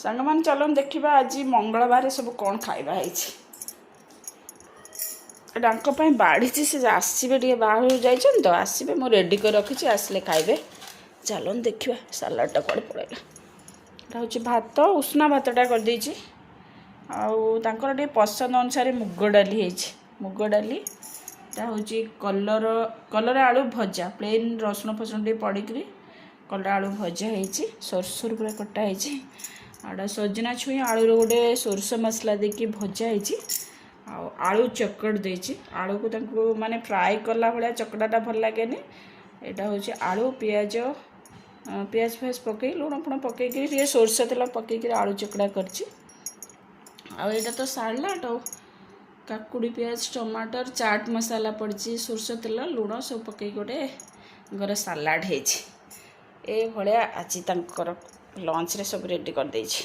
सांग मान चलो देखा आज मंगलवार सब कौन खाइबा है बाढ़ी से आसवे बाहर जाइए तो आसवे मुझे रेडी कर रखी आसले खाइबे चलो देखा सालाडटा कड़े पड़ेगा हूँ भात उष्णा भातटा करदे आउे पसंद अनुसार मुग डाली मुग डाली हूँ कलर कलर आलू भजा प्लेन रसुण फसुण टे पड़ी कलर आलू भजा होती सोरसोर पूरा कटा आड़ा सजना छुई आलू गोटे सोरस मसला देकी भजा होती आलू चकट देची आलू को माने फ्राए कला भाया चकटाटा भल लगे यहाँ हूँ आलू पियाज पियाज फियाज पकई लुण फुण पकईकि सोरस तेल पकईकि आलू चकड़ा कर तो सालाड काकुड़ी पियाज टमाटर चाट मसाला पड़ी सोरस तेल लुण सब पकई गोटे सालाड ये भाया आज लंच रे सब रेडी कर देछि।